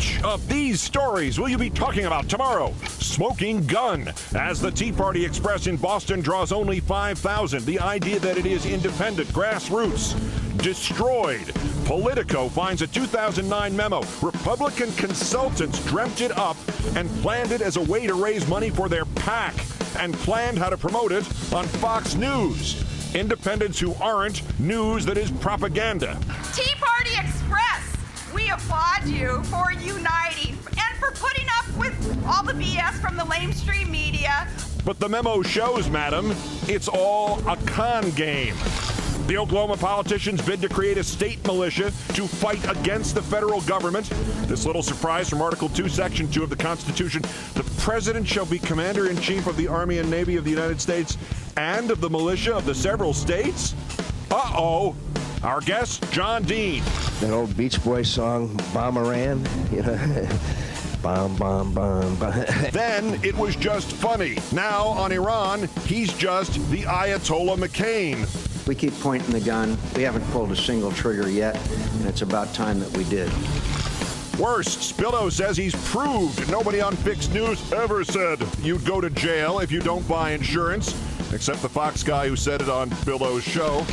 Which of these stories will you be talking about tomorrow? Smoking gun. As the Tea Party Express in Boston draws only 5,000. The idea that it is independent, grassroots. Destroyed. Politico finds a 2009 memo. Republican consultants dreamt it up and planned it as a way to raise money for their PAC and planned how to promote it on Fox News. Independents who aren't news that is propaganda. Tea Party Express, we applaud you for uniting and for putting up with all the BS from the lamestream media. But the memo shows, madam, it's all a con game. The Oklahoma politicians bid to create a state militia to fight against the federal government. This little surprise from Article 2, Section 2 of the Constitution. The president shall be commander-in-chief of the Army and Navy of the United States and of the militia of the several states. Uh-oh. Our guest, John Dean. That old Beach Boys song, Bomberan, you know, bomb, bomb, bomb, bomb. Then it was just funny. Now on Iran, he's just the Ayatollah McCain. We keep pointing the gun. We haven't pulled a single trigger yet, and it's about time that we did. Worst, Spillo says he's proved nobody on Fixed News ever said you'd go to jail if you don't buy insurance, except the Fox guy who said it on Spillo's show.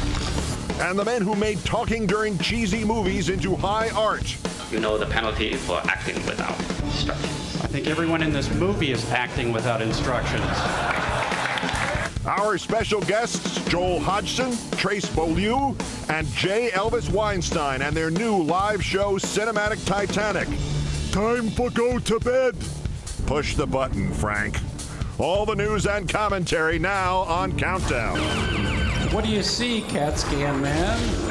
And the men who made talking during cheesy movies into high art. You know the penalty for acting without instructions. I think everyone in this movie is acting without instructions. Our special guests, Joel Hodgson, Trace Beaulieu, and J. Elvis Weinstein, and their new live show, Cinematic Titanic. Time for go to bed. Push the button, Frank. All the news and commentary now on Countdown. What do you see, CAT scan man?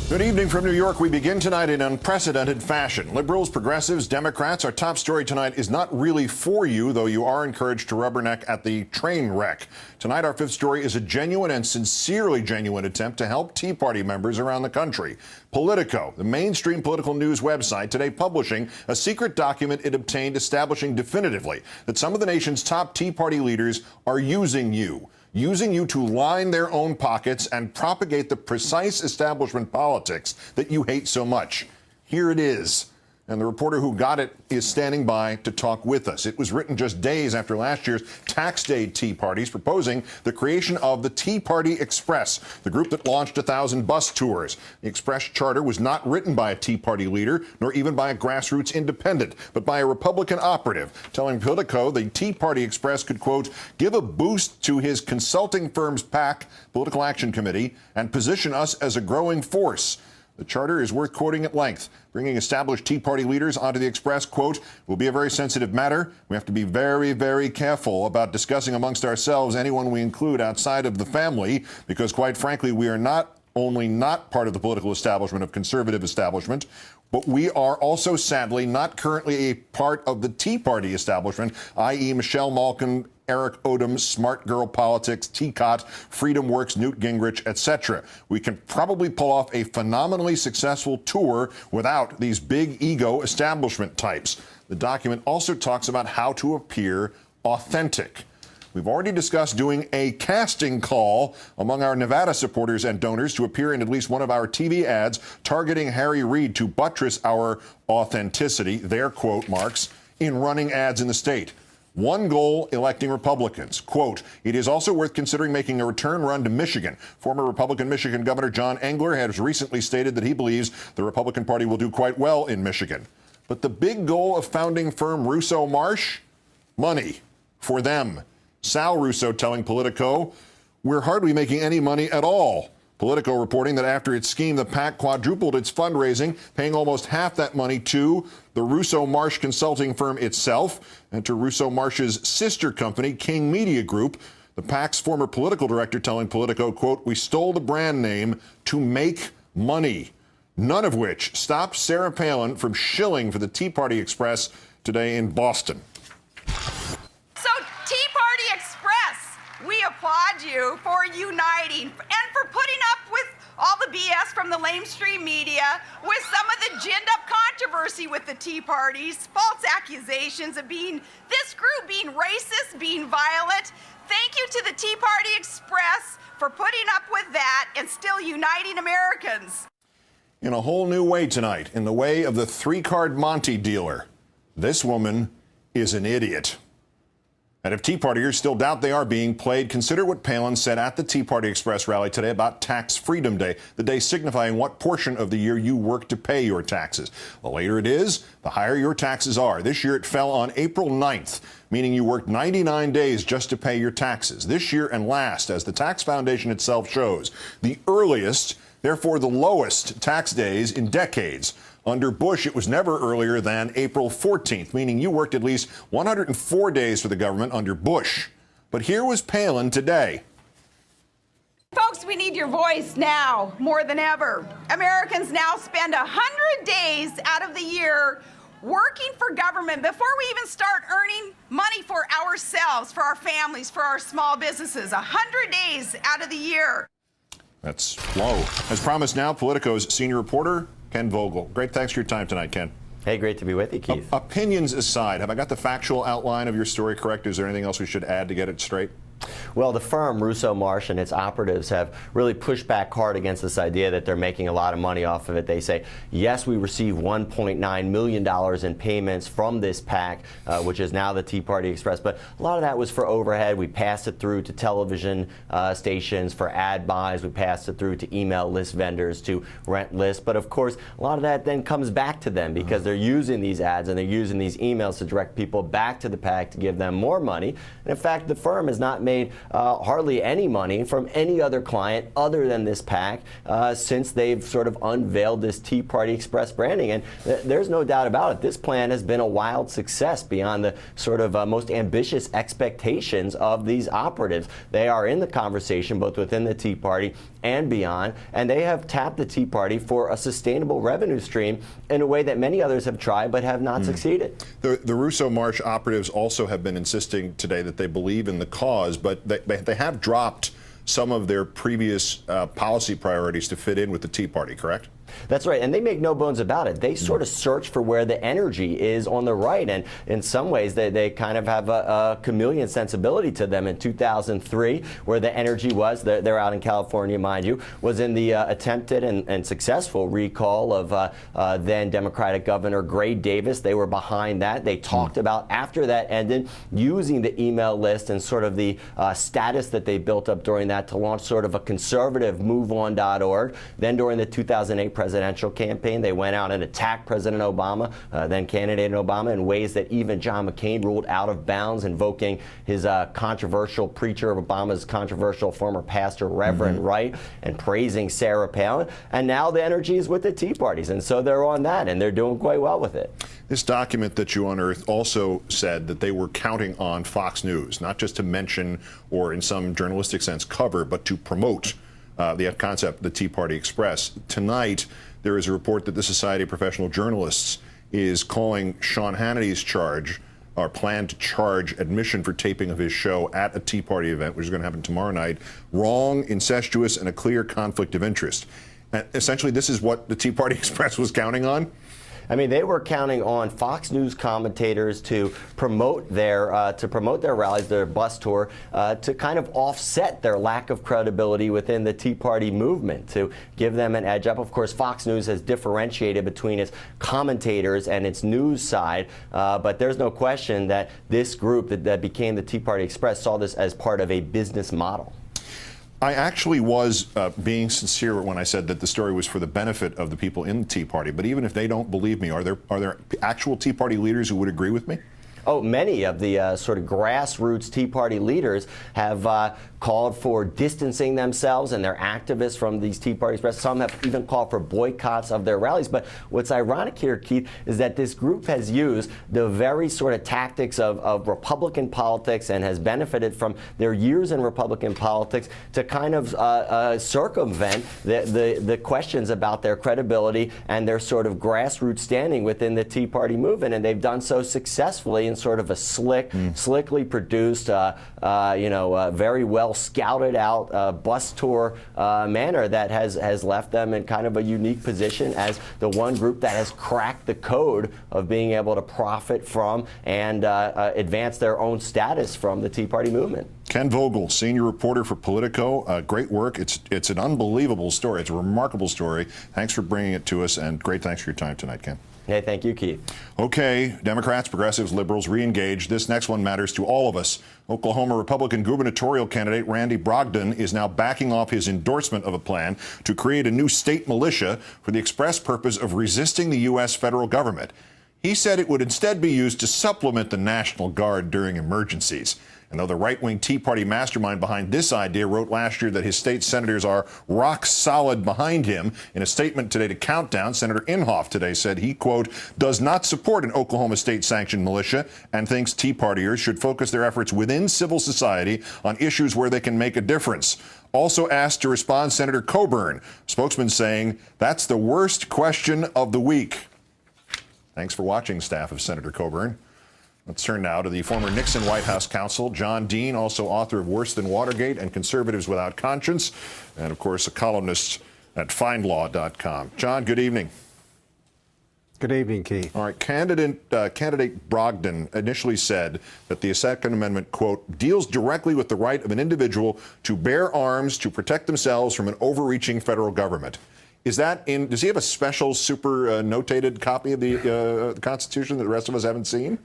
Good evening from New York. We begin tonight in unprecedented fashion. Liberals, progressives, Democrats. Our top story tonight is not really for you, though you are encouraged to rubberneck at the train wreck. Tonight, our fifth story is a genuine and sincerely genuine attempt to help Tea Party members around the country. Politico, the mainstream political news website, today publishing a secret document it obtained establishing definitively that some of the nation's top Tea Party leaders are using you to line their own pockets and propagate the precise establishment politics that you hate so much. Here it is. And the reporter who got it is standing by to talk with us. It was written just days after last year's tax day Tea Parties proposing the creation of the Tea Party Express, the group that launched 1,000 bus tours. The Express charter was not written by a Tea Party leader, nor even by a grassroots independent, but by a Republican operative, telling Politico the Tea Party Express could, quote, give a boost to his consulting firm's PAC, Political Action Committee, and position us as a growing force. The charter is worth quoting at length. Bringing established Tea Party leaders onto the Express, quote, will be a very sensitive matter. We have to be very, very careful about discussing amongst ourselves anyone we include outside of the family, because, quite frankly, we are not only not part of the political establishment of conservative establishment, but we are also, sadly, not currently a part of the Tea Party establishment, i.e. Michelle Malkin, Eric Odom, Smart Girl Politics, TCOT, Freedom Works, Newt Gingrich, etc. We can probably pull off a phenomenally successful tour without these big ego establishment types. The document also talks about how to appear authentic. We've already discussed doing a casting call among our Nevada supporters and donors to appear in at least one of our TV ads targeting Harry Reid to buttress our authenticity, their quote marks, in running ads in the state. One goal, electing Republicans. Quote, it is also worth considering making a return run to Michigan. Former Republican Michigan Governor John Engler has recently stated that he believes the Republican Party will do quite well in Michigan. But the big goal of founding firm Russo Marsh? Money. For them. Sal Russo telling Politico, we're hardly making any money at all. Politico reporting that after its scheme, the PAC quadrupled its fundraising, paying almost half that money to the Russo Marsh consulting firm itself and to Russo Marsh's sister company, King Media Group. The PAC's former political director telling Politico, quote, we stole the brand name to make money. None of which stopped Sarah Palin from shilling for the Tea Party Express today in Boston. So, Tea Party Express, we applaud you for uniting and for putting up with all the BS from the lamestream media, with some of the ginned-up controversy with the Tea Parties, false accusations of this group being racist, being violent. Thank you to the Tea Party Express for putting up with that and still uniting Americans. In a whole new way tonight, in the way of the three-card Monty dealer, this woman is an idiot. And if Tea Partiers still doubt they are being played, consider what Palin said at the Tea Party Express rally today about Tax Freedom Day, the day signifying what portion of the year you work to pay your taxes. The later it is, the higher your taxes are. This year it fell on April 9th, meaning you worked 99 days just to pay your taxes. This year and last, as the Tax Foundation itself shows, the earliest, therefore the lowest tax days in decades. Under Bush, it was never earlier than April 14th, meaning you worked at least 104 days for the government under Bush. But here was Palin today. Folks, we need your voice now more than ever. Americans now spend 100 days out of the year working for government before we even start earning money for ourselves, for our families, for our small businesses. 100 days out of the year. That's low. As promised now, Politico's senior reporter, Ken Vogel. Great, thanks for your time tonight, Ken. Hey, great to be with you, Keith. Opinions aside, have I got the factual outline of your story correct? Is there anything else we should add to get it straight? Well, the firm, Russo Marsh, and its operatives have really pushed back hard against this idea that they're making a lot of money off of it. They say, yes, we received $1.9 million in payments from this PAC, which is now the Tea Party Express, but a lot of that was for overhead. We passed it through to television stations for ad buys. We passed it through to email list vendors to rent lists. But of course, a lot of that then comes back to them because they're using these ads and they're using these emails to direct people back to the PAC to give them more money. And in fact, the firm has not made hardly any money from any other client other than this PAC since they've sort of unveiled this Tea Party Express branding. And there's no doubt about it. This plan has been a wild success beyond the sort of most ambitious expectations of these operatives. They are in the conversation both within the Tea Party and beyond, and they have tapped the Tea Party for a sustainable revenue stream in a way that many others have tried but have not succeeded. The Russo Marsh operatives also have been insisting today that they believe in the cause, but they have dropped some of their previous policy priorities to fit in with the Tea Party, correct? That's right, and they make no bones about it. They sort of search for where the energy is on the right, and in some ways they kind of have a chameleon sensibility to them. In 2003, where the energy was, they're out in California, mind you, was in the attempted and successful recall of then Democratic Governor Gray Davis. They were behind that. They talked about, after that ended, using the email list and sort of the status that they built up during that to launch sort of a conservative MoveOn.org. Then during the 2008 presidential campaign, they went out and attacked President Obama, then candidate Obama, in ways that even John McCain ruled out of bounds, invoking his controversial preacher of Obama's controversial former pastor, Reverend Wright, and praising Sarah Palin. And now the energy is with the Tea Parties, and so they're on that, and they're doing quite well with it. This document that you unearthed also said that they were counting on Fox News, not just to mention or in some journalistic sense cover, but to promote the concept, the Tea Party Express. Tonight, there is a report that the Society of Professional Journalists is calling Sean Hannity's charge, or plan to charge, admission for taping of his show at a Tea Party event, which is going to happen tomorrow night, wrong, incestuous, and a clear conflict of interest. And essentially, this is what the Tea Party Express was counting on? I mean, they were counting on Fox News commentators to promote their rallies, their bus tour, to kind of offset their lack of credibility within the Tea Party movement, to give them an edge up. Of course, Fox News has differentiated between its commentators and its news side, but there's no question that this group that became the Tea Party Express saw this as part of a business model. I actually was being sincere when I said that the story was for the benefit of the people in the Tea Party. But even if they don't believe me, are there actual Tea Party leaders who would agree with me? Oh, many of the sort of grassroots Tea Party leaders have called for distancing themselves and their activists from these Tea Party Express. Some have even called for boycotts of their rallies. But what's ironic here, Keith, is that this group has used the very sort of tactics of Republican politics and has benefited from their years in Republican politics to kind of circumvent the questions about their credibility and their sort of grassroots standing within the Tea Party movement. And they've done so successfully in sort of a slickly produced, very well scouted out bus tour manner that has left them in kind of a unique position as the one group that has cracked the code of being able to profit from and advance their own status from the Tea Party movement. Ken Vogel, senior reporter for Politico. Great work. It's an unbelievable story. It's a remarkable story. Thanks for bringing it to us, and great thanks for your time tonight, Ken. Hey, thank you, Keith. Okay, Democrats, progressives, liberals, re-engaged. This next one matters to all of us. Oklahoma Republican gubernatorial candidate Randy Brogdon is now backing off his endorsement of a plan to create a new state militia for the express purpose of resisting the U.S. federal government. He said it would instead be used to supplement the National Guard during emergencies. And though the right-wing Tea Party mastermind behind this idea wrote last year that his state senators are rock solid behind him, in a statement today to Countdown, Senator Inhofe today said he, quote, does not support an Oklahoma state-sanctioned militia and thinks Tea Partiers should focus their efforts within civil society on issues where they can make a difference. Also asked to respond, Senator Coburn, spokesman saying, that's the worst question of the week. Thanks for watching, staff of Senator Coburn. Let's turn now to the former Nixon White House counsel, John Dean, also author of Worse Than Watergate and Conservatives Without Conscience, and, of course, a columnist at findlaw.com. John, good evening. Good evening, Keith. All right. Candidate Brogdon initially said that the Second Amendment, quote, deals directly with the right of an individual to bear arms to protect themselves from an overreaching federal government. Is that in? Does he have a special, super notated copy of the Constitution that the rest of us haven't seen?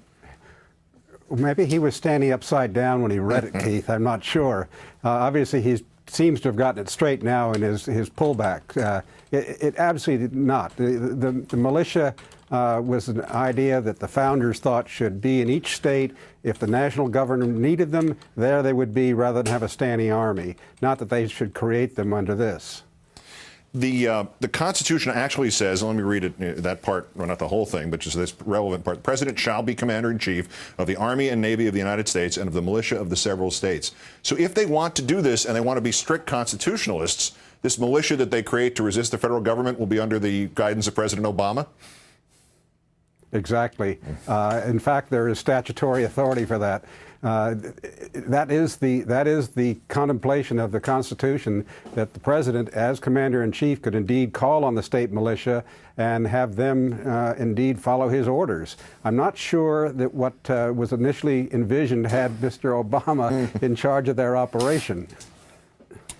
Maybe he was standing upside down when he read it, Keith. I'm not sure. Obviously, he seems to have gotten it straight now in his pullback. It absolutely did not. The militia was an idea that the founders thought should be in each state. If the national government needed them, there they would be rather than have a standing army. Not that they should create them under this. The Constitution actually says, let me read it, that part, well, not the whole thing, but just this relevant part. The President shall be Commander-in-Chief of the Army and Navy of the United States and of the militia of the several states. So if they want to do this and they want to be strict constitutionalists, this militia that they create to resist the federal government will be under the guidance of President Obama? Exactly. In fact, there is statutory authority for that. That is the contemplation of the Constitution, that the President, as Commander-in-Chief, could indeed call on the state militia and have them indeed follow his orders. I'm not sure that what was initially envisioned had Mr. Obama in charge of their operation.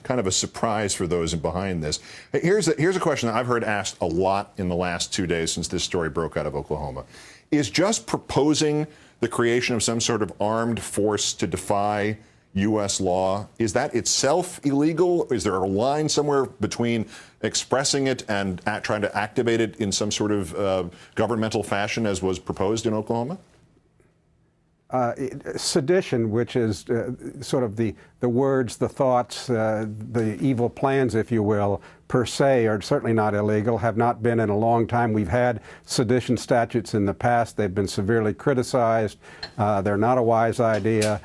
Kind of a surprise for those behind this. Here's a question that I've heard asked a lot in the last 2 days since this story broke out of Oklahoma. Is just proposing the creation of some sort of armed force to defy U.S. law, is that itself illegal? Is there a line somewhere between expressing it and trying to activate it in some sort of governmental fashion as was proposed in Oklahoma? Sedition, which is sort of the words, the thoughts, the evil plans, if you will, per se, are certainly not illegal, have not been in a long time. We've had sedition statutes in the past. They've been severely criticized. They're not a wise idea.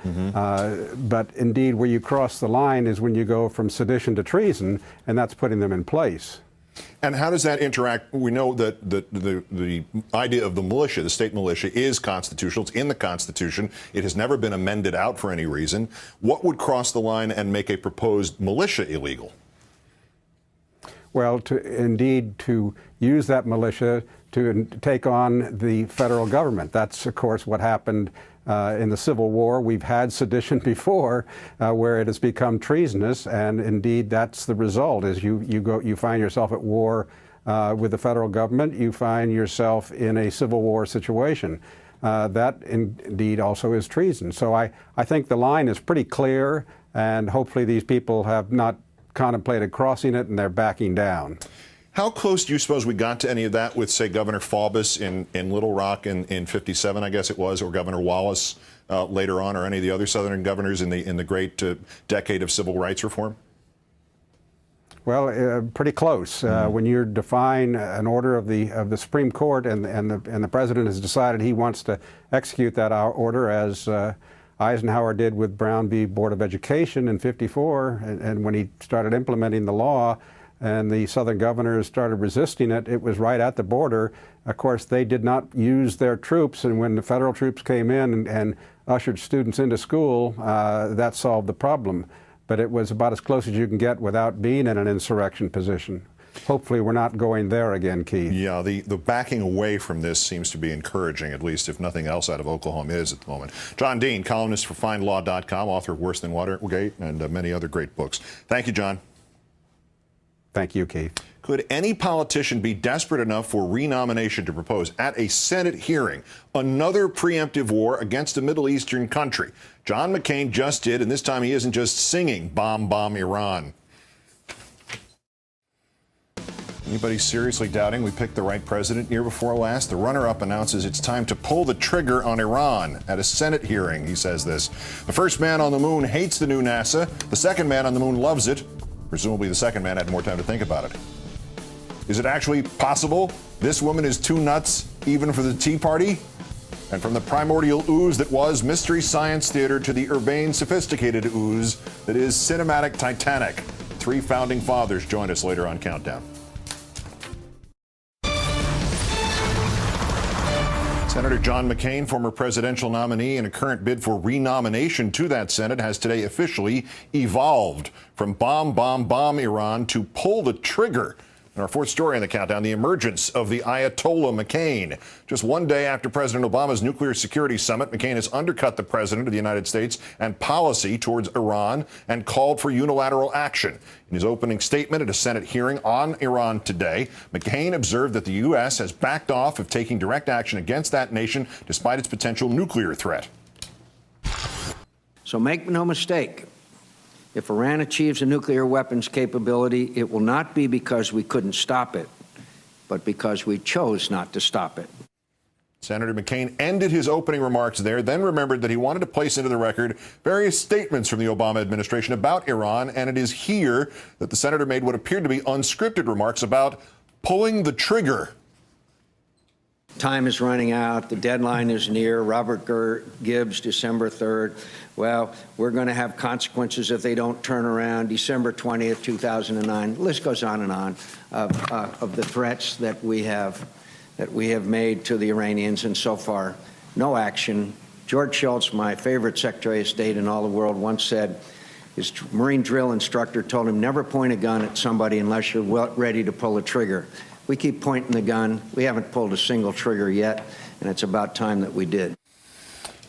But indeed, where you cross the line is when you go from sedition to treason, and that's putting them in place. And how does that interact? We know that the idea of the militia, the state militia, is constitutional. It's in the Constitution. It has never been amended out for any reason. What would cross the line and make a proposed militia illegal? Well, to use that militia to take on the federal government. That's, of course, what happened in the Civil War. We've had sedition before, where it has become treasonous, and indeed that's the result. Is you find yourself at war with the federal government. You find yourself in a Civil War situation. That indeed also is treason. So I think the line is pretty clear, and hopefully these people have not contemplated crossing it and they're backing down. How close do you suppose we got to any of that with, say, Governor Faubus in Little Rock in 57, I guess it was, or Governor Wallace later on, or any of the other Southern governors in the great decade of civil rights reform? Well, pretty close. When you define an order of the Supreme Court and the President has decided he wants to execute that order, as Eisenhower did with Brown v. Board of Education in 54, and when he started implementing the law, and the Southern governors started resisting it, it was right at the border. Of course, they did not use their troops, and when the federal troops came in and ushered students into school, that solved the problem. But it was about as close as you can get without being in an insurrection position. hopefully we're not going there again, Keith. Yeah, the backing away from this seems to be encouraging, at least if nothing else out of Oklahoma is at the moment. John Dean, columnist for FindLaw.com, author of Worse Than Watergate and many other great books. Thank you, John. Thank you, Keith. Could any politician be desperate enough for renomination to propose at a Senate hearing another preemptive war against a Middle Eastern country? John McCain just did, and this time he isn't just singing "Bomb, Bomb, Iran." Anybody seriously doubting we picked the right president year before last? The runner-up announces it's time to pull the trigger on Iran at a Senate hearing. He says this. The first man on the moon hates the new NASA. The second man on the moon loves it. Presumably the second man had more time to think about it. Is it actually possible this woman is too nuts even for the Tea Party? And from the primordial ooze that was Mystery Science Theater to the urbane, sophisticated ooze that is cinematic Titanic. 3 founding fathers join us later on Countdown. Senator John McCain, former presidential nominee and a current bid for renomination to that Senate, has today officially evolved from bomb, bomb, bomb Iran to pull the trigger. In our fourth story in the countdown, the emergence of the Ayatollah McCain. Just one day after President Obama's nuclear security summit, McCain has undercut the president of the United States and policy towards Iran and called for unilateral action. In his opening statement at a Senate hearing on Iran today, McCain observed that the U.S. has backed off of taking direct action against that nation despite its potential nuclear threat. So make no mistake. If Iran achieves a nuclear weapons capability, it will not be because we couldn't stop it, but because we chose not to stop it. Senator McCain ended his opening remarks there, then remembered that he wanted to place into the record various statements from the Obama administration about Iran, and it is here that the senator made what appeared to be unscripted remarks about pulling the trigger. Time is running out. The deadline is near. Robert Gibbs, December 3rd. Well, we're going to have consequences if they don't turn around. December 20th, 2009. The list goes on and on of the threats that we have made to the Iranians, and so far, no action. George Shultz, my favorite Secretary of State in all the world, once said his Marine drill instructor told him, never point a gun at somebody unless you're ready to pull a trigger. We keep pointing the gun. We haven't pulled a single trigger yet, and it's about time that we did.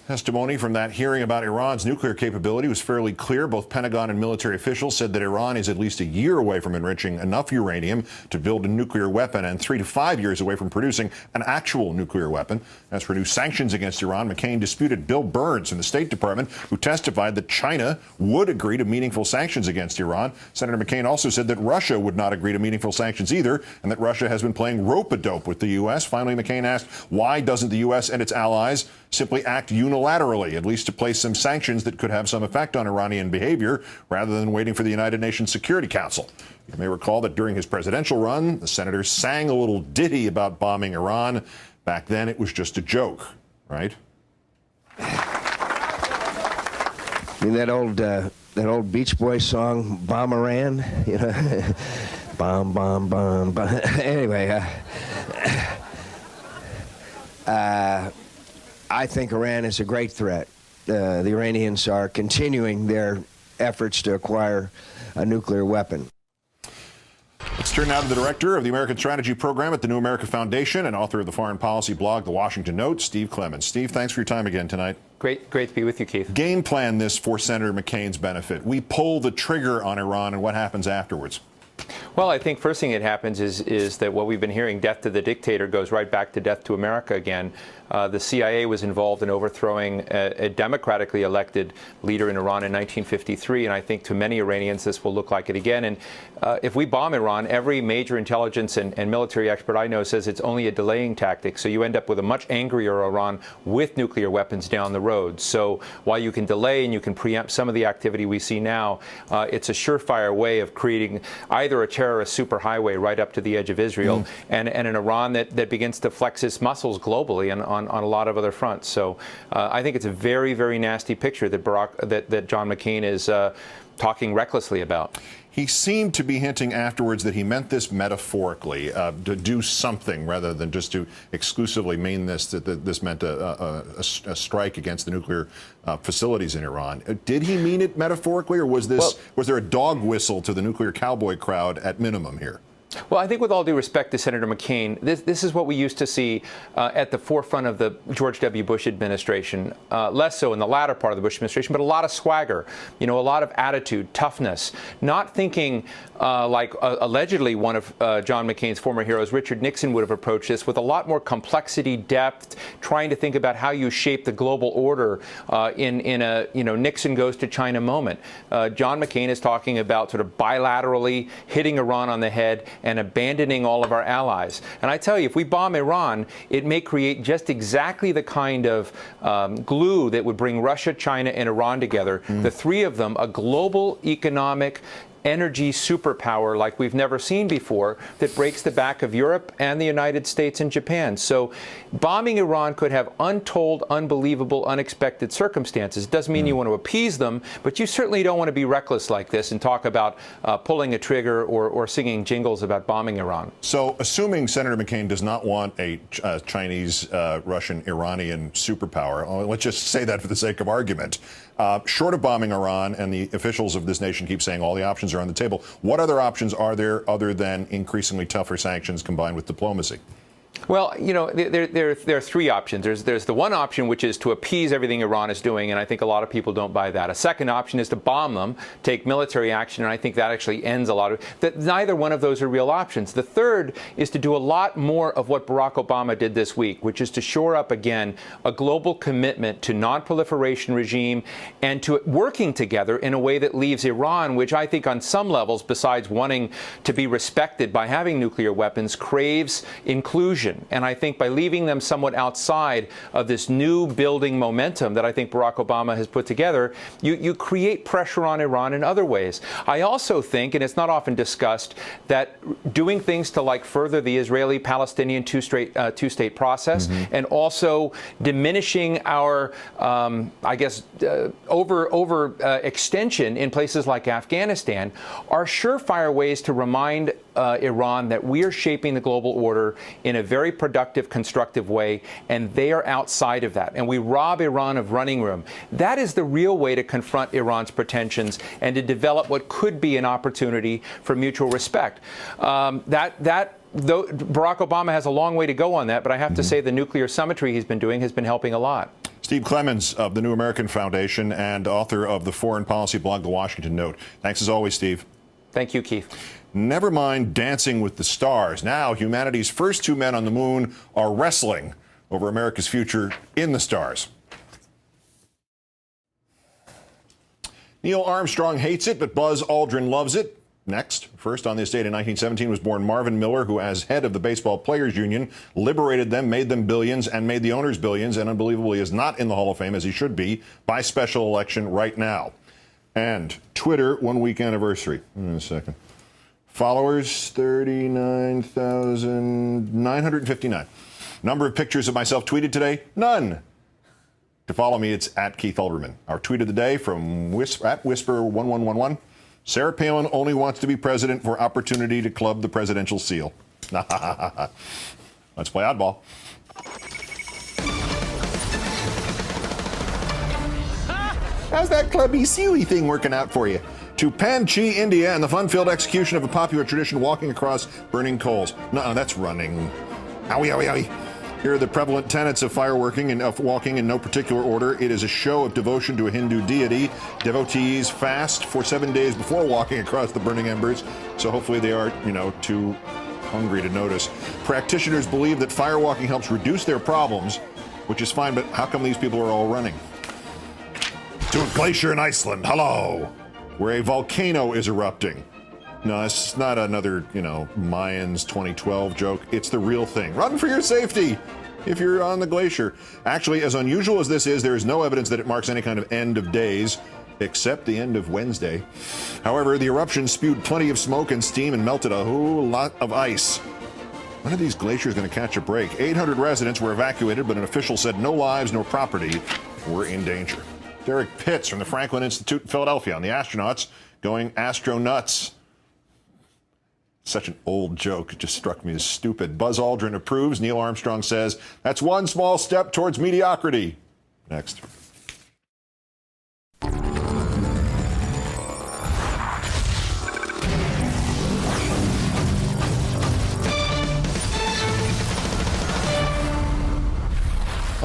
Testimony from that hearing about Iran's nuclear capability was fairly clear. Both Pentagon and military officials said that Iran is at least a year away from enriching enough uranium to build a nuclear weapon and 3 to 5 years away from producing an actual nuclear weapon. As for new sanctions against Iran, McCain disputed Bill Burns in the State Department, who testified that China would agree to meaningful sanctions against Iran. Senator McCain also said that Russia would not agree to meaningful sanctions either, and that Russia has been playing rope-a-dope with the U.S. Finally, McCain asked, why doesn't the U.S. and its allies simply act unilaterally, at least to place some sanctions that could have some effect on Iranian behavior, rather than waiting for the United Nations Security Council? You may recall that during his presidential run, the senator sang a little ditty about bombing Iran. Back then, it was just a joke, right? I mean, that old Beach Boys song, "Bomb Iran," you know, bomb, bomb, bomb, bomb. Anyway, I think Iran is a great threat. The Iranians are continuing their efforts to acquire a nuclear weapon. Let's turn now to the director of the American Strategy Program at the New America Foundation and author of the foreign policy blog, The Washington Note, Steve Clemons. Steve, thanks for your time again tonight. Great to be with you, Keith. Game plan this for Senator McCain's benefit. We pull the trigger on Iran, and what happens afterwards? Well, I think first thing that happens is that what we've been hearing, death to the dictator, goes right back to death to America again. The CIA was involved in overthrowing a democratically elected leader in Iran in 1953, and I think to many Iranians this will look like it again. And if we bomb Iran, every major intelligence and military expert I know says it's only a delaying tactic, so you end up with a much angrier Iran with nuclear weapons down the road. So while you can delay and you can preempt some of the activity we see now, it's a surefire way of creating either a terrorist superhighway right up to the edge of Israel and an Iran that begins to flex its muscles globally and on a lot of other fronts. So I think it's a very, very nasty picture that John McCain is talking recklessly about. He seemed to be hinting afterwards that he meant this metaphorically, to do something rather than just to exclusively mean this, that this meant a strike against the nuclear facilities in Iran. Did he mean it metaphorically, or was there a dog whistle to the nuclear cowboy crowd at minimum here? Well, I think with all due respect to Senator McCain, this is what we used to see at the forefront of the George W. Bush administration, less so in the latter part of the Bush administration, but a lot of swagger, a lot of attitude, toughness, not thinking like allegedly one of John McCain's former heroes, Richard Nixon, would have approached this with a lot more complexity, depth, trying to think about how you shape the global order in a Nixon goes to China moment. John McCain is talking about sort of bilaterally hitting Iran on the head and abandoning all of our allies. And I tell you, if we bomb Iran, it may create just exactly the kind of glue that would bring Russia, China, and Iran together. The three of them, a global economic energy superpower like we've never seen before, that breaks the back of Europe and the United States and Japan. So bombing Iran could have untold, unbelievable, unexpected circumstances. It doesn't mean you want to appease them, but you certainly don't want to be reckless like this and talk about pulling a trigger or singing jingles about bombing Iran. So assuming Senator McCain does not want a Chinese, Russian, Iranian superpower, let's just say that for the sake of argument, short of bombing Iran, and the officials of this nation keep saying all the options are on the table, what other options are there other than increasingly tougher sanctions combined with diplomacy? Well, there are three options. There's the one option, which is to appease everything Iran is doing, and I think a lot of people don't buy that. A second option is to bomb them, take military action, and I think that actually ends a lot of that. Neither one of those are real options. The third is to do a lot more of what Barack Obama did this week, which is to shore up again a global commitment to non-proliferation regime and to working together in a way that leaves Iran, which I think on some levels, besides wanting to be respected by having nuclear weapons, craves inclusion. And I think by leaving them somewhat outside of this new building momentum that I think Barack Obama has put together, you create pressure on Iran in other ways. I also think, and it's not often discussed, that doing things to like further the Israeli-Palestinian two-state process, and also diminishing our, extension in places like Afghanistan are surefire ways to remind Iran that we are shaping the global order in a very productive, constructive way, and they are outside of that. And we rob Iran of running room. That is the real way to confront Iran's pretensions and to develop what could be an opportunity for mutual respect. Though Barack Obama has a long way to go on that, but I have to say the nuclear summitry he's been doing has been helping a lot. Steve Clemons of the New American Foundation and author of the foreign policy blog, The Washington Note. Thanks as always, Steve. Thank you, Keith. Never mind Dancing with the Stars. Now, humanity's first two men on the moon are wrestling over America's future in the stars. Neil Armstrong hates it, but Buzz Aldrin loves it. Next, first on this date in 1917 was born Marvin Miller, who, as head of the Baseball Players Union, liberated them, made them billions, and made the owners billions, and unbelievably is not in the Hall of Fame, as he should be, by special election right now. And Twitter, 1 week anniversary. In a second. Followers, 39,959. Number of pictures of myself tweeted today? None. To follow me, it's at Keith Olbermann. Our tweet of the day from Whisper1111. Sarah Palin only wants to be president for opportunity to club the presidential seal. Let's play oddball. How's that clubby sealy thing working out for you? To Panchi, India, and the fun-filled execution of a popular tradition, walking across burning coals. No, that's running. Owie, owie, owie. Here are the prevalent tenets of fireworking and of walking in no particular order. It is a show of devotion to a Hindu deity. Devotees fast for 7 days before walking across the burning embers, so hopefully they are, too hungry to notice. Practitioners believe that firewalking helps reduce their problems, which is fine, but how come these people are all running? To a glacier in Iceland, hello, where a volcano is erupting. No, it's not another, Mayans 2012 joke. It's the real thing. Run for your safety if you're on the glacier. Actually, as unusual as this is, there is no evidence that it marks any kind of end of days, except the end of Wednesday. However, the eruption spewed plenty of smoke and steam and melted a whole lot of ice. When are these glaciers going to catch a break? 800 residents were evacuated, but an official said no lives nor property were in danger. Derek Pitts from the Franklin Institute in Philadelphia on the astronauts going astro-nuts. Such an old joke. It just struck me as stupid. Buzz Aldrin approves. Neil Armstrong says, that's one small step towards mediocrity. Next.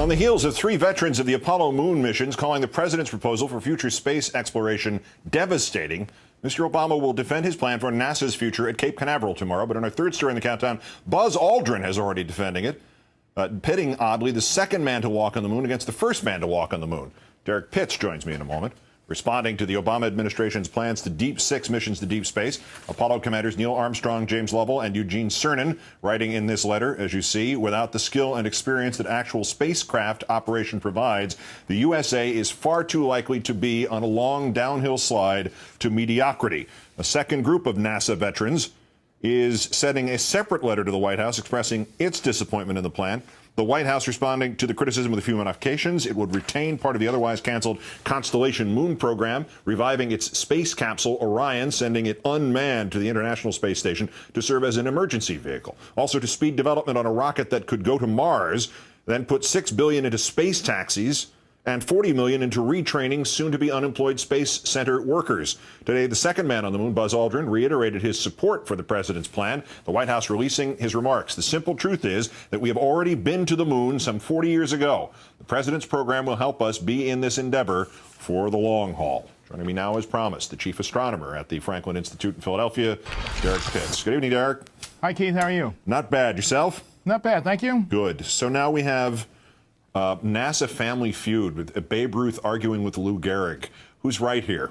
On the heels of 3 veterans of the Apollo moon missions calling the president's proposal for future space exploration devastating, Mr. Obama will defend his plan for NASA's future at Cape Canaveral tomorrow. But in our third story in the countdown, Buzz Aldrin has already defending it, pitting, oddly, the second man to walk on the moon against the first man to walk on the moon. Derek Pitts joins me in a moment. Responding to the Obama administration's plans to deep 6 missions to deep space, Apollo commanders Neil Armstrong, James Lovell, and Eugene Cernan writing in this letter, as you see, without the skill and experience that actual spacecraft operation provides, the USA is far too likely to be on a long downhill slide to mediocrity. A second group of NASA veterans is sending a separate letter to the White House expressing its disappointment in the plan. The White House responding to the criticism with a few modifications. It would retain part of the otherwise canceled Constellation Moon program, reviving its space capsule Orion, sending it unmanned to the International Space Station to serve as an emergency vehicle. Also to speed development on a rocket that could go to Mars, then put $6 billion into space taxis and $40 million into retraining soon-to-be unemployed Space Center workers. Today, the second man on the moon, Buzz Aldrin, reiterated his support for the president's plan, the White House releasing his remarks. The simple truth is that we have already been to the moon some 40 years ago. The president's program will help us be in this endeavor for the long haul. Joining me now, as promised, the chief astronomer at the Franklin Institute in Philadelphia, Derek Pitts. Good evening, Derek. Hi, Keith. How are you? Not bad. Yourself? Not bad, thank you. Good. So now we have NASA Family Feud with Babe Ruth arguing with Lou Gehrig. Who's right here?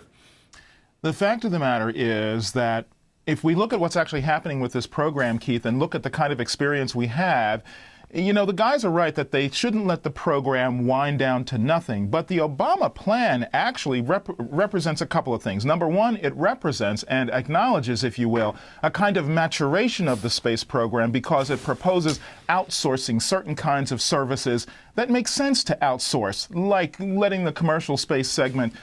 The fact of the matter is that if we look at what's actually happening with this program, Keith, and look at the kind of experience we have, you know, the guys are right that they shouldn't let the program wind down to nothing. But the Obama plan actually represents a couple of things. Number one, it represents and acknowledges, if you will, a kind of maturation of the space program because it proposes outsourcing certain kinds of services that make sense to outsource, like letting the commercial space segment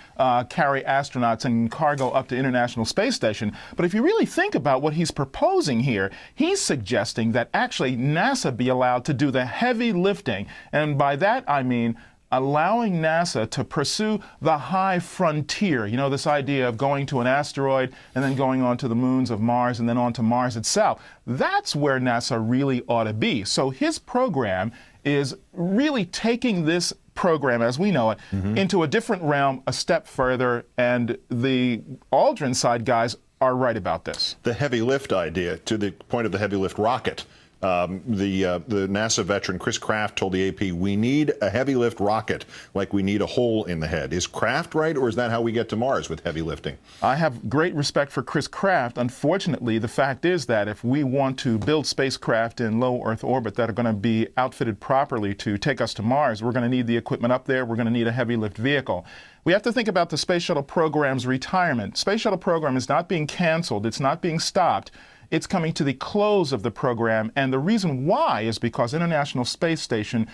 carry astronauts and cargo up to International Space Station. But if you really think about what he's proposing here, he's suggesting that actually NASA be allowed to do the heavy lifting. And by that, I mean allowing NASA to pursue the high frontier. You know, this idea of going to an asteroid and then going on to the moons of Mars and then on to Mars itself. That's where NASA really ought to be. So his program is really taking this program as we know it into a different realm, a step further, and the Aldrin side guys are right about this. The heavy lift idea, to the point of the heavy lift rocket. The NASA veteran Chris Kraft told the AP, we need a heavy lift rocket like we need a hole in the head. Is Kraft right, or is that how we get to Mars with heavy lifting? I have great respect for Chris Kraft. Unfortunately, the fact is that if we want to build spacecraft in low Earth orbit that are going to be outfitted properly to take us to Mars, we're going to need the equipment up there. We're going to need a heavy lift vehicle. We have to think about the Space Shuttle program's retirement. Space Shuttle program is not being canceled. It's not being stopped. It's coming to the close of the program, and the reason why is because International Space Station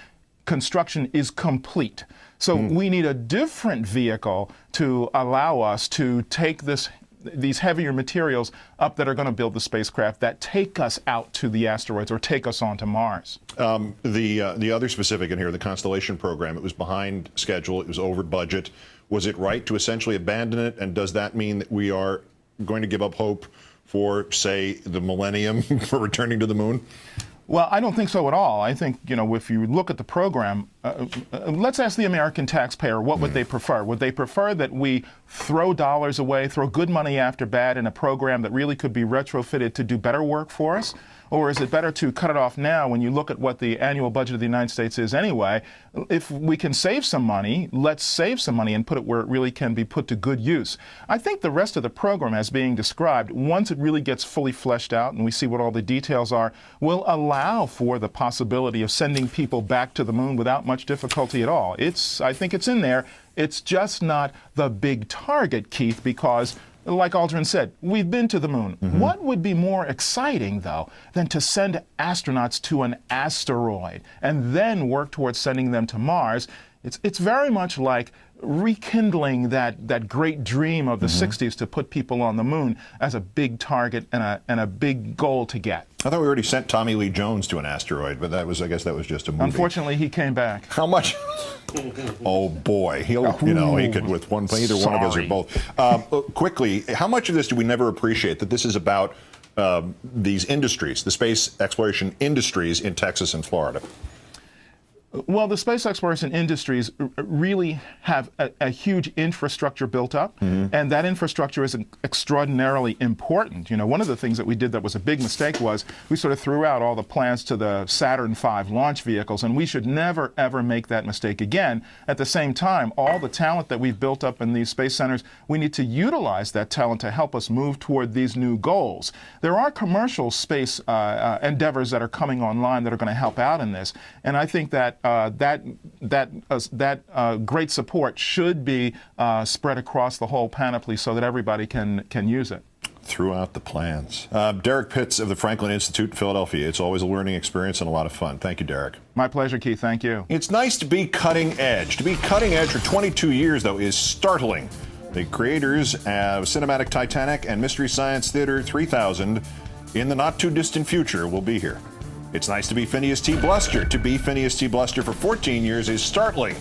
construction is complete. So we need a different vehicle to allow us to take these heavier materials up that are going to build the spacecraft that take us out to the asteroids or take us onto Mars. The other specific in here, the Constellation program, it was behind schedule, it was over budget. Was it right to essentially abandon it, and does that mean that we are going to give up hope for, say, the millennium for returning to the moon? Well, I don't think so at all. I think, you know, if you look at the program, let's ask the American taxpayer, what would they prefer? Would they prefer that we throw dollars away, throw good money after bad in a program that really could be retrofitted to do better work for us? Or is it better to cut it off now when you look at what the annual budget of the United States is anyway? If we can save some money, let's save some money and put it where it really can be put to good use. I think the rest of the program as being described, once it really gets fully fleshed out and we see what all the details are, will allow for the possibility of sending people back to the moon without much difficulty at all. I think it's in there. It's just not the big target, Keith, because like Aldrin said, we've been to the moon. What would be more exciting, though, than to send astronauts to an asteroid and then work towards sending them to Mars? It's very much like rekindling that great dream of the 60s to put people on the moon as a big target and a big goal to get. I thought we already sent Tommy Lee Jones to an asteroid, but I guess that was just a movie. Unfortunately, he came back. How much? Oh boy, he could with one, either one of us or both. Quickly, how much of this do we never appreciate that this is about these industries, the space exploration industries in Texas and Florida? Well, the space exploration industries really have a huge infrastructure built up, and that infrastructure is extraordinarily important. You know, one of the things that we did that was a big mistake was we sort of threw out all the plans to the Saturn V launch vehicles, and we should never, ever make that mistake again. At the same time, all the talent that we've built up in these space centers, we need to utilize that talent to help us move toward these new goals. There are commercial space endeavors that are coming online that are going to help out in this, and I think that great support should be spread across the whole panoply so that everybody can use it. Throughout the plans. Derek Pitts of the Franklin Institute in Philadelphia. It's always a learning experience and a lot of fun. Thank you, Derek. My pleasure, Keith. Thank you. It's nice to be cutting edge. To be cutting edge for 22 years, though, is startling. The creators of Cinematic Titanic and Mystery Science Theater 3000 in the not-too-distant future will be here. It's nice to be Phineas T. Bluster. To be Phineas T. Bluster for 14 years is startling.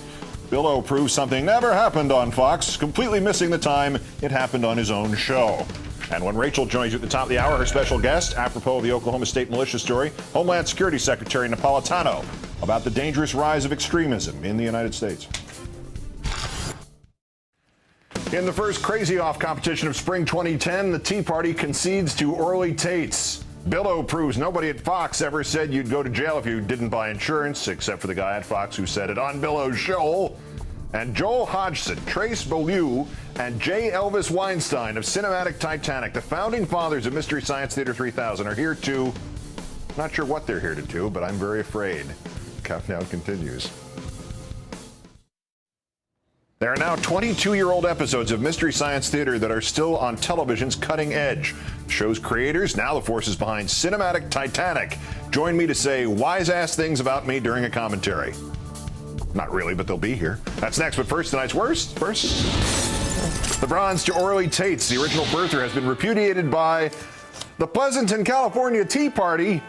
Billo proves something never happened on Fox, completely missing the time it happened on his own show. And when Rachel joins you at the top of the hour, her special guest, apropos of the Oklahoma State militia story, Homeland Security Secretary Napolitano, about the dangerous rise of extremism in the United States. In the first crazy-off competition of spring 2010, the Tea Party concedes to Orly Tates. Billo proves nobody at Fox ever said you'd go to jail if you didn't buy insurance, except for the guy at Fox who said it on Billo's show. And Joel Hodgson, Trace Beaulieu, and J. Elvis Weinstein of Cinematic Titanic, the founding fathers of Mystery Science Theater 3000, are here to, not sure what they're here to do, but I'm very afraid. Countdown continues. There are now 22-year-old episodes of Mystery Science Theater that are still on television's cutting edge. The show's creators, now the forces behind Cinematic Titanic, join me to say wise-ass things about me during a commentary. Not really, but they'll be here. That's next, but first, tonight's worst. The bronze to Orly Tates, the original birther, has been repudiated by the Pleasanton, California Tea Party.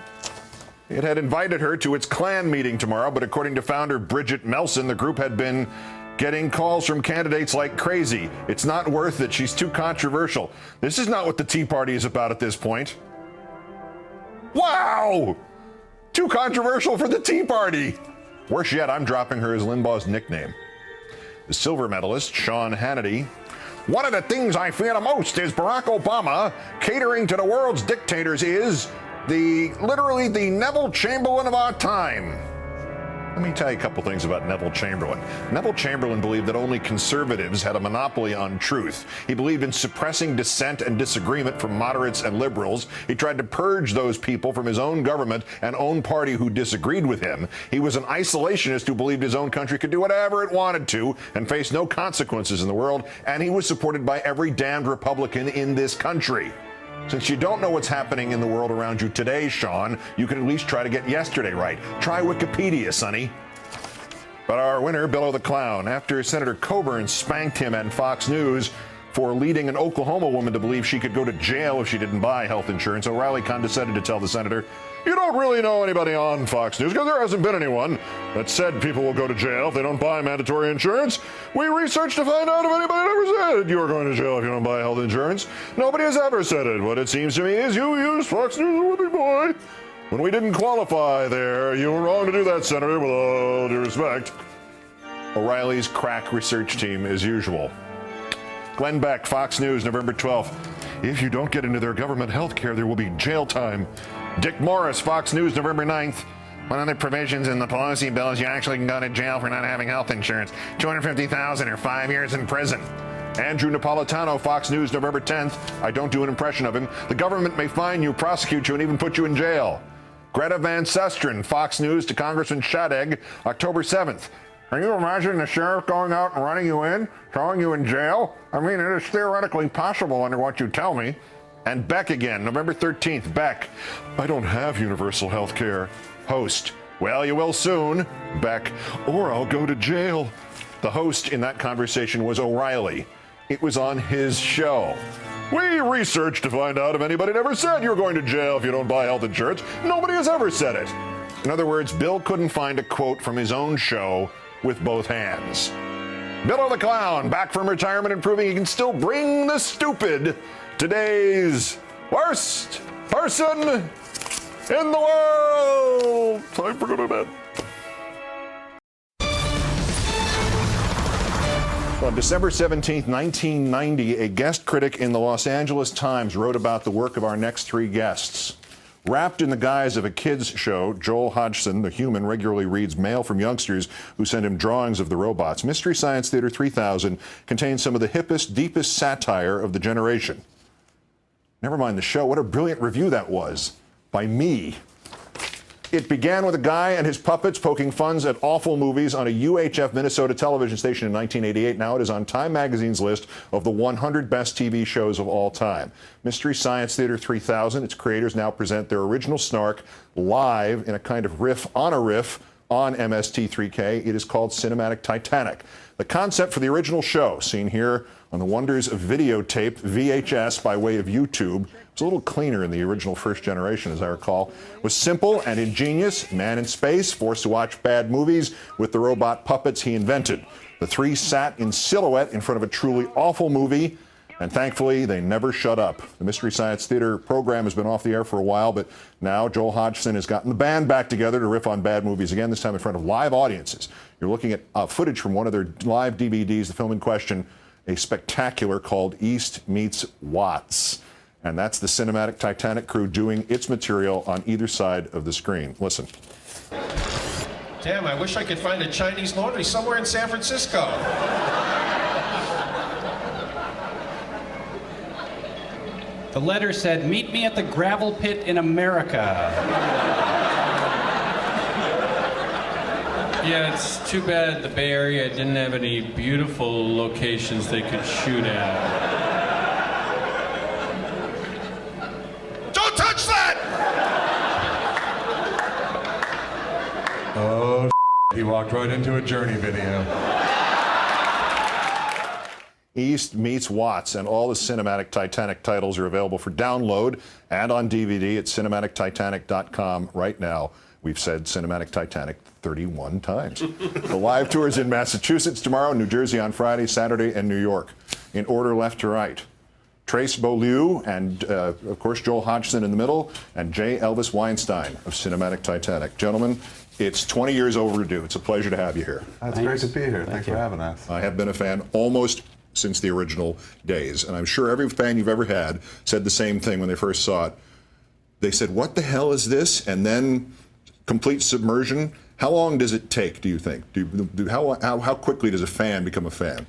It had invited her to its Klan meeting tomorrow, but according to founder Bridget Melson, the group had been getting calls from candidates like crazy. It's not worth it. She's too controversial. This is not what the Tea Party is about at this point. Wow! Too controversial for the Tea Party. Worse yet, I'm dropping her as Limbaugh's nickname. The silver medalist, Sean Hannity. One of the things I fear the most is Barack Obama catering to the world's dictators is literally the Neville Chamberlain of our time. Let me tell you a couple things about Neville Chamberlain. Neville Chamberlain believed that only conservatives had a monopoly on truth. He believed in suppressing dissent and disagreement from moderates and liberals. He tried to purge those people from his own government and own party who disagreed with him. He was an isolationist who believed his own country could do whatever it wanted to and face no consequences in the world, and he was supported by every damned Republican in this country. Since you don't know what's happening in the world around you today, Sean, you can at least try to get yesterday right. Try Wikipedia, sonny. But our winner, Billo the Clown, after Senator Coburn spanked him on Fox News for leading an Oklahoma woman to believe she could go to jail if she didn't buy health insurance, O'Reilly condescended to tell the senator, "You don't really know anybody on Fox News because there hasn't been anyone that said people will go to jail if they don't buy mandatory insurance. We researched to find out if anybody ever said you are going to jail if you don't buy health insurance. Nobody has ever said it. What it seems to me is you used Fox News as a whipping boy. When we didn't qualify there, you were wrong to do that, Senator, with all due respect." O'Reilly's crack research team as usual. Glenn Beck, Fox News, November 12th. If you don't get into their government health care, there will be jail time. Dick Morris, Fox News, November 9th. One of the provisions in the Pelosi bill is you actually can go to jail for not having health insurance. $250,000 or 5 years in prison. Andrew Napolitano, Fox News, November 10th. I don't do an impression of him. The government may fine you, prosecute you, and even put you in jail. Greta Van Susteren, Fox News to Congressman Shadegg, October 7th. Can you imagine the sheriff going out and running you in, throwing you in jail? I mean, it is theoretically possible under what you tell me. And Beck again, November 13th. Beck, I don't have universal health care. Host, well, you will soon. Beck, or I'll go to jail. The host in that conversation was O'Reilly. It was on his show. We researched to find out if anybody ever said you're going to jail if you don't buy health insurance. Nobody has ever said it. In other words, Bill couldn't find a quote from his own show with both hands. Billo the Clown, back from retirement and proving he can still bring the stupid. Today's worst person in the world. Time for go to bed. On December 17, 1990, a guest critic in the Los Angeles Times wrote about the work of our next three guests. Wrapped in the guise of a kids' show, Joel Hodgson, the human, regularly reads mail from youngsters who send him drawings of the robots. Mystery Science Theater 3000 contains some of the hippest, deepest satire of the generation. Never mind the show, what a brilliant review that was, by me. It began with a guy and his puppets poking fun at awful movies on a UHF Minnesota television station in 1988. Now it is on Time Magazine's list of the 100 best TV shows of all time. Mystery Science Theater 3000, its creators now present their original snark live in a kind of riff on MST3K. It is called Cinematic Titanic. The concept for the original show, seen here on the wonders of videotape, VHS by way of YouTube, it was a little cleaner in the original first generation, as I recall, was simple and ingenious. Man in space, forced to watch bad movies with the robot puppets he invented. The three sat in silhouette in front of a truly awful movie, and thankfully, they never shut up. The Mystery Science Theater program has been off the air for a while, but now Joel Hodgson has gotten the band back together to riff on bad movies again, this time in front of live audiences. You're looking at footage from one of their live DVDs, the film in question, a spectacular called East Meets Watts. And that's the Cinematic Titanic crew doing its material on either side of the screen. Listen. Damn, I wish I could find a Chinese laundry somewhere in San Francisco. The letter said, "Meet me at the gravel pit in America." Yeah, it's too bad the Bay Area didn't have any beautiful locations they could shoot at. Don't touch that! Oh, he walked right into a Journey video. East Meets Watts, and all the Cinematic Titanic titles are available for download and on DVD at cinematictitanic.com right now. We've said Cinematic Titanic 31 times. The live tour is in Massachusetts tomorrow, New Jersey on Friday, Saturday, and New York. In order left to right. Trace Beaulieu and, of course, Joel Hodgson in the middle, and J. Elvis Weinstein of Cinematic Titanic. Gentlemen, it's 20 years overdue. It's a pleasure to have you here. That's great to be here. Thanks for having us. I have been a fan almost since the original days, and I'm sure every fan you've ever had said the same thing when they first saw it. They said, "What the hell is this?" And then complete submersion. How long does it take, do you think? How quickly does a fan become a fan?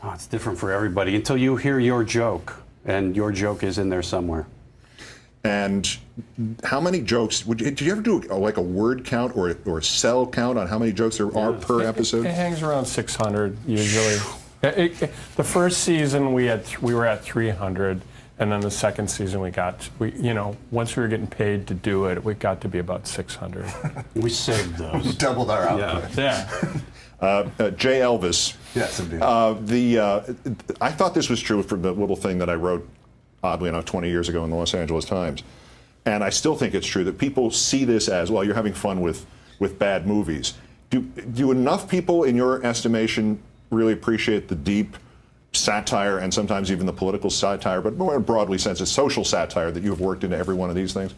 Oh, it's different for everybody until you hear your joke, and your joke is in there somewhere. And how many jokes, did you ever do like a word count or a cell count on how many jokes there are per episode? It hangs around 600 usually. The first season we were at 300. And then the second season once we were getting paid to do it, we got to be about 600. We saved those. We doubled our output. Yeah. J. Elvis. Yes, indeed. I thought this was true from the little thing that I wrote, oddly enough, 20 years ago in the Los Angeles Times. And I still think it's true that people see this as, well, you're having fun with bad movies. Do enough people, in your estimation, really appreciate the deep satire and sometimes even the political satire, but more broadly sense, a social satire that you have worked into every one of these things?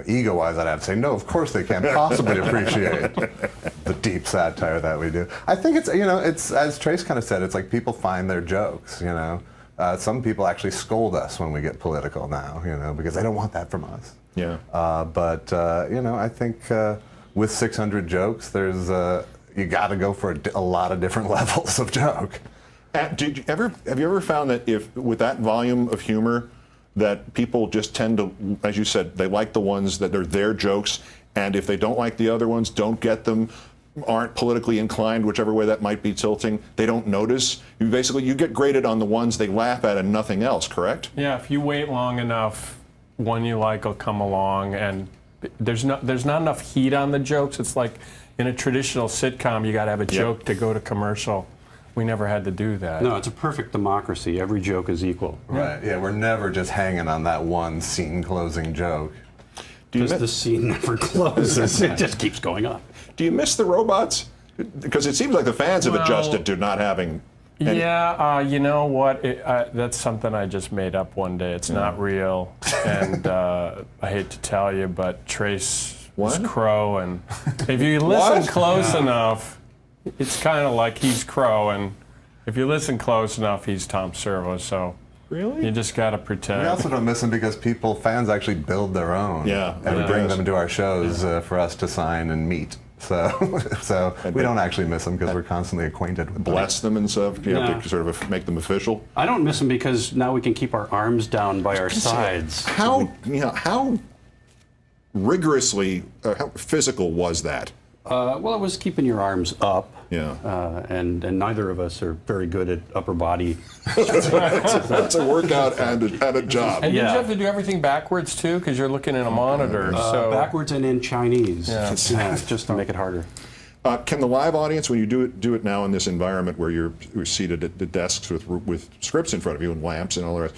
Ego-wise, I'd have to say no. Of course, they can't possibly appreciate the deep satire that we do. I think it's as Trace kind of said, it's like people find their jokes. Some people actually scold us when we get political now, because they don't want that from us. Yeah. I think with 600 jokes, there's you got to go for a lot of different levels of joke. Have you ever found that with that volume of humor, that people just tend to, as you said, they like the ones that are their jokes, and if they don't like the other ones, don't get them, aren't politically inclined, whichever way that might be tilting, they don't notice? You get graded on the ones they laugh at and nothing else, correct? Yeah, if you wait long enough, one you like will come along, and there's not enough heat on the jokes. It's like in a traditional sitcom, you got to have a joke to go to commercial. We never had to do that. No, it's a perfect democracy. Every joke is equal. Right. Yeah, we're never just hanging on that one scene-closing joke. Because the scene never closes. It just keeps going on. Do you miss the robots? Because it seems like the fans have adjusted to not having any. Yeah, you know what? That's something I just made up one day. It's not real. And I hate to tell you, but Trace was Crow. And if you listen close enough, it's kind of like he's Crow, and If you listen close enough, he's Tom Servo, so really? You just got to pretend. We also don't miss him because fans actually build their own. Yeah. And bring them to our shows for us to sign and meet. So we don't actually miss them because we're constantly acquainted with them. Bless them and stuff. You have to sort of make them official. I don't miss them because now we can keep our arms down by our sides. How rigorously, how physical was that? Well, it was keeping your arms up. Yeah. And neither of us are very good at upper body. That's a workout and a job. And did you have to do everything backwards too? Because you're looking at a monitor. So backwards and in Chinese. Yeah. Just to make it harder. Can the live audience, when you do it now in this environment where you're seated at the desks with scripts in front of you and lamps and all the rest,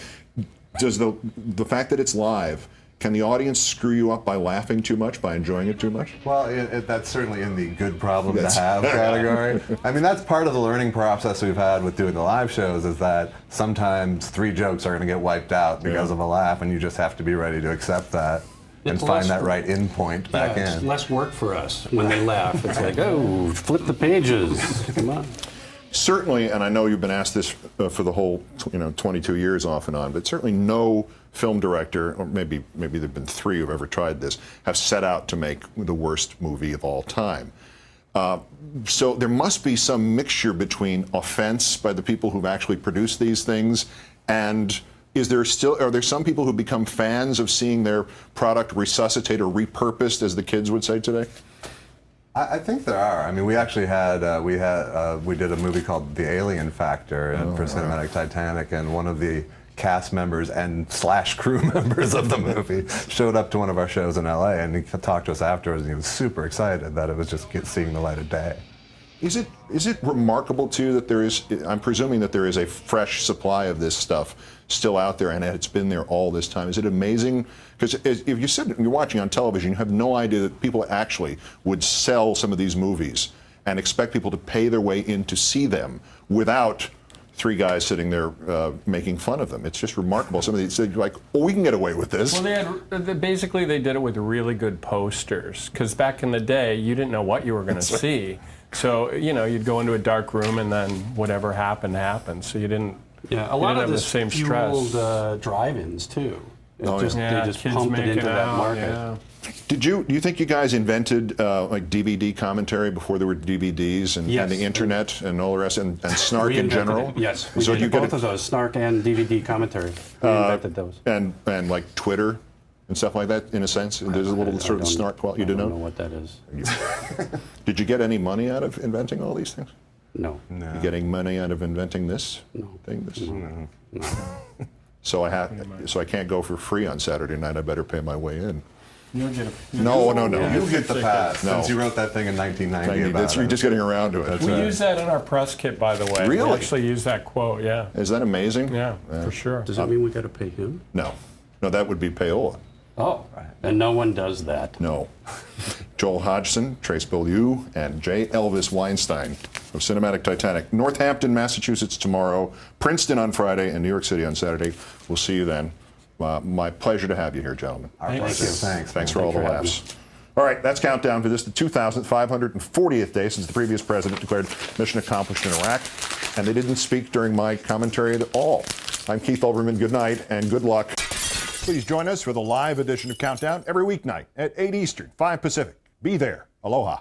does the fact that it's live, can the audience screw you up by laughing too much, by enjoying it too much? Well, that's certainly in the good problem to have category. I mean, that's part of the learning process we've had with doing the live shows, is that sometimes 3 jokes are going to get wiped out because of a laugh, and you just have to be ready to accept that and find that right in point back in. It's less work for us when they laugh. It's like, oh, flip the pages. Come on. Certainly, and I know you've been asked this for the whole 22 years off and on, but certainly no film director, or maybe there have been 3 who've ever tried this, have set out to make the worst movie of all time. So there must be some mixture between offense by the people who've actually produced these things, and are there some people who become fans of seeing their product resuscitated or repurposed, as the kids would say today? I think there are. I mean, we actually had we did a movie called The Alien Factor for Cinematic Titanic, and one of the cast members and / crew members of the movie showed up to one of our shows in LA, and he talked to us afterwards, and he was super excited that it was just seeing the light of day. Is it remarkable too that there is? I'm presuming that there is a fresh supply of this stuff still out there, and it's been there all this time. Is it amazing? Because if you sit and you're watching on television, you have no idea that people actually would sell some of these movies and expect people to pay their way in to see them without 3 guys sitting there making fun of them. It's just remarkable. Some of these, like, oh, we can get away with this. Well, basically they did it with really good posters, because back in the day you didn't know what you were going to see. So you'd go into a dark room and then whatever happened. So you didn't. Yeah, a lot of this this fueled drive-ins too. They just pumped it into that market. Yeah. Do you think you guys invented like DVD commentary before there were DVDs and the internet and all the rest, and snark in general? Yes, we did both of those, snark and DVD commentary. We invented those. And like Twitter and stuff like that, in a sense? There's a little sort of snark quality. You don't know? know what that is. Did you get any money out of inventing all these things? No. You getting money out of inventing this thing? No. So I can't go for free on Saturday night. I better pay my way in. You'll get No. You'll get the pass since you wrote that thing in 1990. You're just getting around to it. We use that in our press kit, by the way. Really? We actually use that quote, yeah. Is that amazing? Yeah, for sure. Does that mean we got to pay him? No, that would be payola. Oh, and no one does that. No. Joel Hodgson, Trace Beaulieu, and J. Elvis Weinstein of Cinematic Titanic. Northampton, Massachusetts tomorrow, Princeton on Friday, and New York City on Saturday. We'll see you then. My pleasure to have you here, gentlemen. Our pleasure. Thanks for all the laughs. All right, that's countdown for this, the 2,540th day since the previous president declared mission accomplished in Iraq, and they didn't speak during my commentary at all. I'm Keith Olbermann. Good night and good luck. Please join us for the live edition of Countdown every weeknight at 8 Eastern, 5 Pacific. Be there. Aloha.